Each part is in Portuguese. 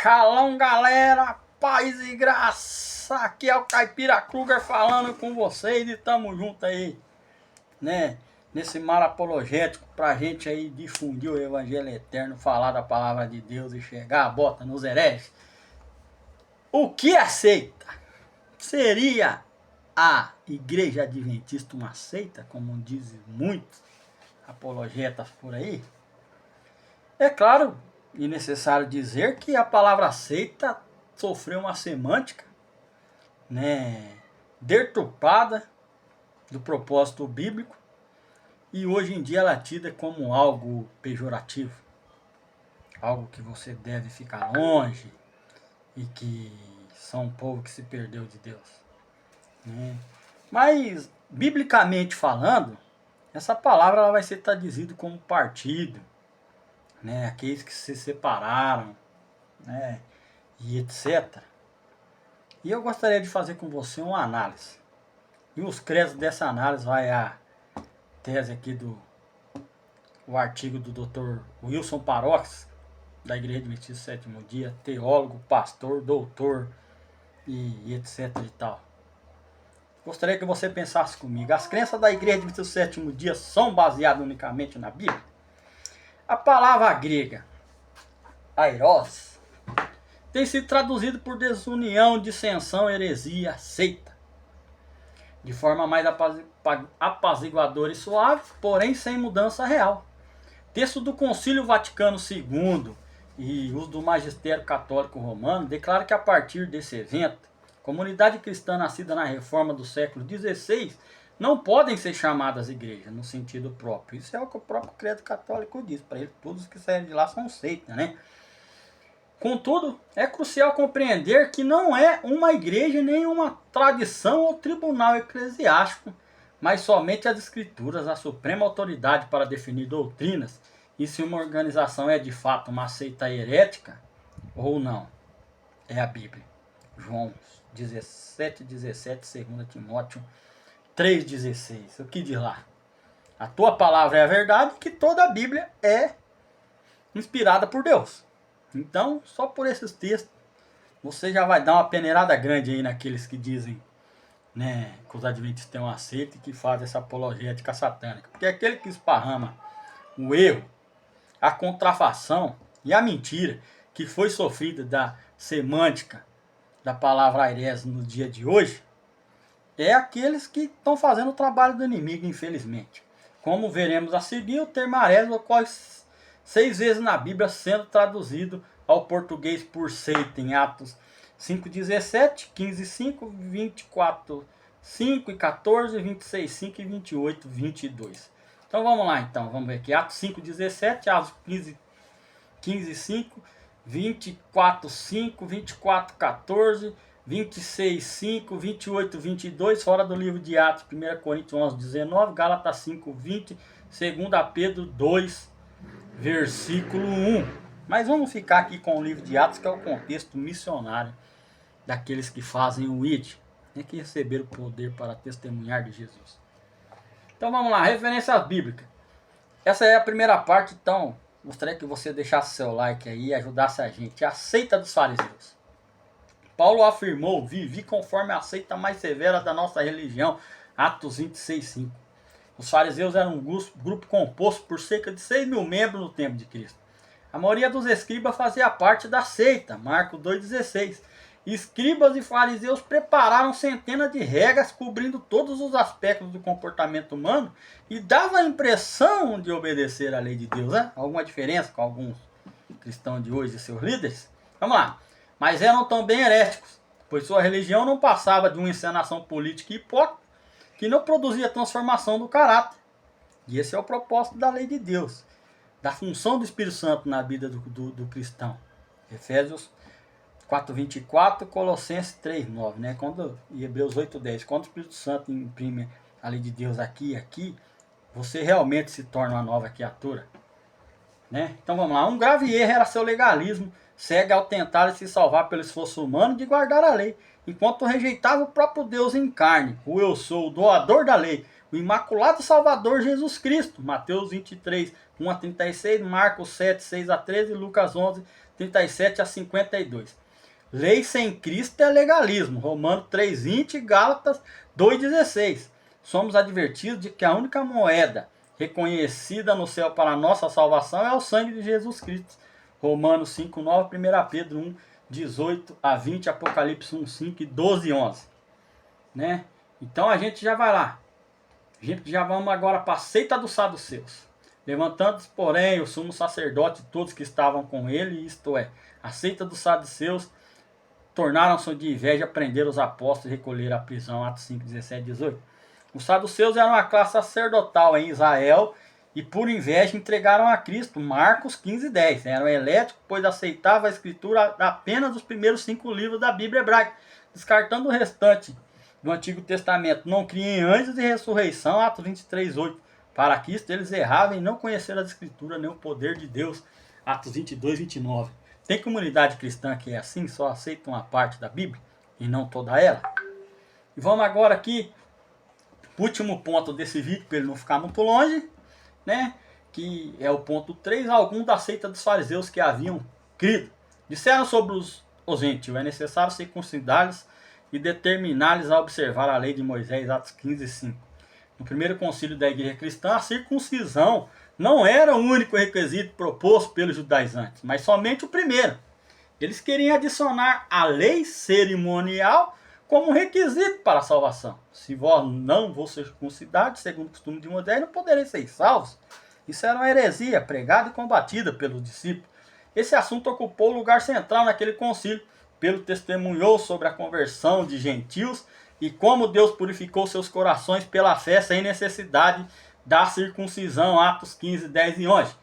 Shalom, galera, paz e graça. Aqui é o Caipira Kruger falando com vocês e tamo junto aí, né? Nesse mar apologético pra gente aí difundir o evangelho eterno, falar da palavra de Deus e chegar a bota nos hereges. O que é seita? Seria a Igreja Adventista uma seita, como dizem muitos apologetas por aí? É claro e necessário dizer que a palavra seita sofreu uma semântica, né, deturpada do propósito bíblico, e hoje em dia ela é tida como algo pejorativo, algo que você deve ficar longe e que são um povo que se perdeu de Deus, né? Mas biblicamente falando, essa palavra ela vai ser traduzida como partido, né, aqueles que se separaram, né, e etc. E eu gostaria de fazer com você uma análise. E os créditos dessa análise vai a tese aqui o artigo do Dr. Wilson Parox, da Igreja Adventista do Sétimo Dia, teólogo, pastor, doutor e etc e tal. Gostaria que você pensasse comigo. As crenças da Igreja Adventista do Sétimo Dia são baseadas unicamente na Bíblia? A palavra grega, airos, tem sido traduzido por desunião, dissensão, heresia, seita, de forma mais apaziguadora e suave, porém sem mudança real. Texto do Concílio Vaticano II e uso do Magistério Católico Romano declara que a partir desse evento, comunidade cristã nascida na reforma do século XVI não podem ser chamadas igrejas no sentido próprio. Isso é o que o próprio credo católico diz. Para ele, todos que saem de lá são seita, né? Contudo, é crucial compreender que não é uma igreja nem uma tradição ou tribunal eclesiástico, mas somente as escrituras, a suprema autoridade para definir doutrinas e se uma organização é de fato uma seita herética ou não. É a Bíblia. João 17:17, 2 Timóteo 3,16. O que diz lá? A tua palavra é a verdade, que toda a Bíblia é inspirada por Deus. Então, só por esses textos, você já vai dar uma peneirada grande aí naqueles que dizem, né, que os adventistas têm uma seita e que fazem essa apologética satânica. Porque aquele que esparrama o erro, a contrafação e a mentira que foi sofrida da semântica da palavra airés no dia de hoje, é aqueles que estão fazendo o trabalho do inimigo, infelizmente. Como veremos a seguir, o termo airés ocorre 6 vezes na Bíblia, sendo traduzido ao português por seita em Atos 5:17, 15:5, 24:5 e 14, 26:5 e 28:22. Então vamos lá, então, vamos ver aqui. Atos 5:17, Atos 15:5, 24:5, 24:14, 26:5, 28:22, fora do livro de Atos, 1 Coríntios 11:19, Gálatas 5:20, 2 Pedro 2, versículo 1. Mas vamos ficar aqui com o livro de Atos, que é o contexto missionário daqueles que fazem o ID, né, que receberam o poder para testemunhar de Jesus. Então vamos lá, referências bíblicas. Essa é a primeira parte, então gostaria que você deixasse seu like aí e ajudasse a gente. A seita dos fariseus. Paulo afirmou: vivi conforme a seita mais severa da nossa religião. Atos 26:5. Os fariseus eram um grupo composto por cerca de 6.000 membros no tempo de Cristo. A maioria dos escribas fazia parte da seita. Marcos 2:16. Escribas e fariseus prepararam centenas de regras cobrindo todos os aspectos do comportamento humano e dava a impressão de obedecer à lei de Deus, né? Alguma diferença com alguns cristãos de hoje e seus líderes? Vamos lá. Mas eram também heréticos, pois sua religião não passava de uma encenação política hipócrita que não produzia transformação do caráter. E esse é o propósito da lei de Deus, da função do Espírito Santo na vida do cristão. Efésios 4:24, Colossenses 3:9, né? E Hebreus 8:10. Quando o Espírito Santo imprime a lei de Deus aqui e aqui, você realmente se torna uma nova criatura, né? Então vamos lá. Um grave erro era seu legalismo, cego ao tentar se salvar pelo esforço humano de guardar a lei, enquanto rejeitava o próprio Deus em carne, o eu sou, o doador da lei, o imaculado Salvador Jesus Cristo. Mateus 23:1-36, Marcos 7:6-13, Lucas 37 a 52. Lei sem Cristo é legalismo. Romanos 3:20 e Gálatas 2:16. Somos advertidos de que a única moeda reconhecida no céu para a nossa salvação é o sangue de Jesus Cristo. Romanos 5:9, 1 Pedro 1:18 a 20, Apocalipse 1:5 e 12:11. Né? Então a gente já vai lá. A gente já vamos agora para a seita dos saduceus. Levantando-se, porém, o sumo sacerdote e todos que estavam com ele, isto é, a seita dos saduceus, tornaram-se de inveja, prenderam os apóstolos e recolheram à prisão. Atos 5, 17 e 18. Os saduceus eram uma classe sacerdotal em Israel e por inveja entregaram a Cristo. Marcos 15:10. Eram eléticos, pois aceitavam a escritura apenas dos primeiros 5 livros da Bíblia hebraica, descartando o restante do Antigo Testamento. Não criam em anjos e ressurreição. Atos 23:8. Para Cristo eles erravam e não conheceram a escritura nem o poder de Deus. Atos 22:29. Tem comunidade cristã que é assim, só aceita uma parte da Bíblia e não toda ela. E vamos agora aqui, último ponto desse vídeo, para ele não ficar muito longe, né? Que é o ponto 3. Alguns da seita dos fariseus que haviam crido disseram sobre os gentios: é necessário circuncidá-los e determinar-lhes a observar a lei de Moisés. Atos 15:5. No primeiro concílio da igreja cristã, a circuncisão não era o único requisito proposto pelos judaizantes, mas somente o primeiro. Eles queriam adicionar a lei cerimonial como requisito para a salvação. Se vós não vos circuncidados, segundo o costume de Moisés, não podereis ser salvos. Isso era uma heresia pregada e combatida pelos discípulos. Esse assunto ocupou o lugar central naquele concílio. Pedro testemunhou sobre a conversão de gentios e como Deus purificou seus corações pela fé sem necessidade da circuncisão. Atos 15, 10 e 11.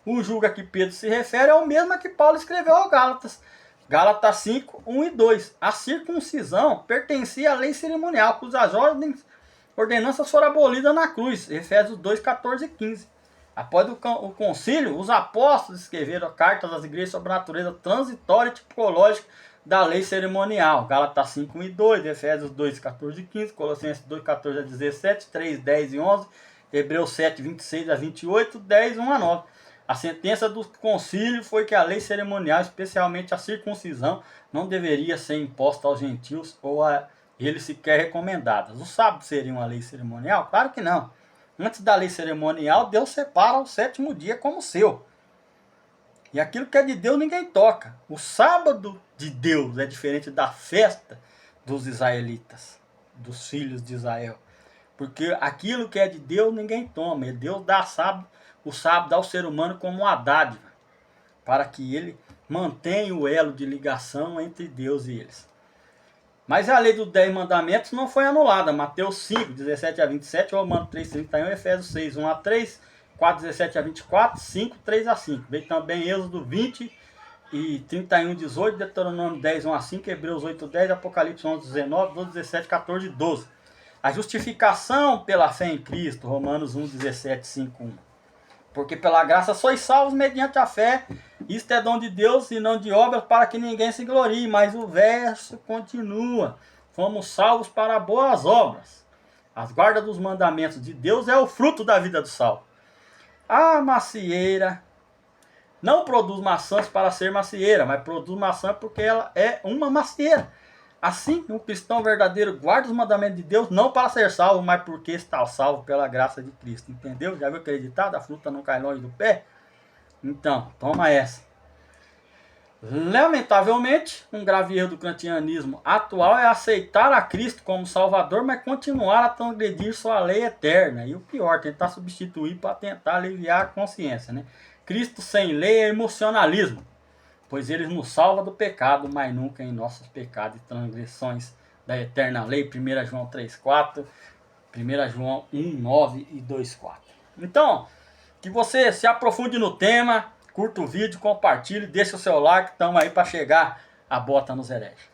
O julgo a que Pedro se refere é o mesmo a que Paulo escreveu aos Gálatas. Gálatas 5, 1 e 2. A circuncisão pertencia à lei cerimonial, cujas ordenanças foram abolidas na cruz. Efésios 2, 14 e 15. Após o concílio, os apóstolos escreveram cartas às igrejas sobre a natureza transitória e tipológica da lei cerimonial. Gálatas 5, 1 e 2, Efésios 2, 14 e 15, Colossenses 2, 14 a 17, 3, 10 e 11, Hebreus 7, 26 a 28, 10, 1 a 9. A sentença do concílio foi que a lei cerimonial, especialmente a circuncisão, não deveria ser imposta aos gentios ou a eles sequer recomendadas. Os sábados seriam uma lei cerimonial? Claro que não. Antes da lei cerimonial, Deus separa o 7º dia como seu. E aquilo que é de Deus ninguém toca. O sábado de Deus é diferente da festa dos israelitas, dos filhos de Israel. Porque aquilo que é de Deus ninguém toma. E Deus dá o sábado ao ser humano como uma dádiva, para que ele mantenha o elo de ligação entre Deus e eles. Mas a lei dos 10 mandamentos não foi anulada. Mateus 5, 17 a 27, Romanos 3, 31, Efésios 6, 1 a 3, 4, 17 a 24, 5, 3 a 5. Veio também Êxodo 20 e 31, 18, Deuteronômio 10, 1 a 5, Hebreus 8, 10, Apocalipse 11, 19, 12, 17, 14 e 12. A justificação pela fé em Cristo, Romanos 1, 17, 5, 1. Porque pela graça sois salvos mediante a fé. Isto é dom de Deus e não de obras, para que ninguém se glorie. Mas o verso continua: fomos salvos para boas obras. As guardas dos mandamentos de Deus é o fruto da vida do salvo. A macieira não produz maçãs para ser macieira, mas produz maçã porque ela é uma macieira. Assim, um cristão verdadeiro guarda os mandamentos de Deus não para ser salvo, mas porque está salvo pela graça de Cristo. Entendeu? Já viu aquele ditado? A fruta não cai longe do pé? Então, toma essa. Lamentavelmente, um grave erro do kantianismo atual é aceitar a Cristo como Salvador, mas continuar a transgredir sua lei eterna. E o pior, tentar substituir para tentar aliviar a consciência, né? Cristo sem lei é emocionalismo, pois ele nos salva do pecado, mas nunca em nossos pecados e transgressões da eterna lei. 1 João 3,4, 1 João 1,9 e 2,4. Então, que você se aprofunde no tema, curta o vídeo, compartilhe, deixa o seu like, estamos aí para chegar a bota nos hereges.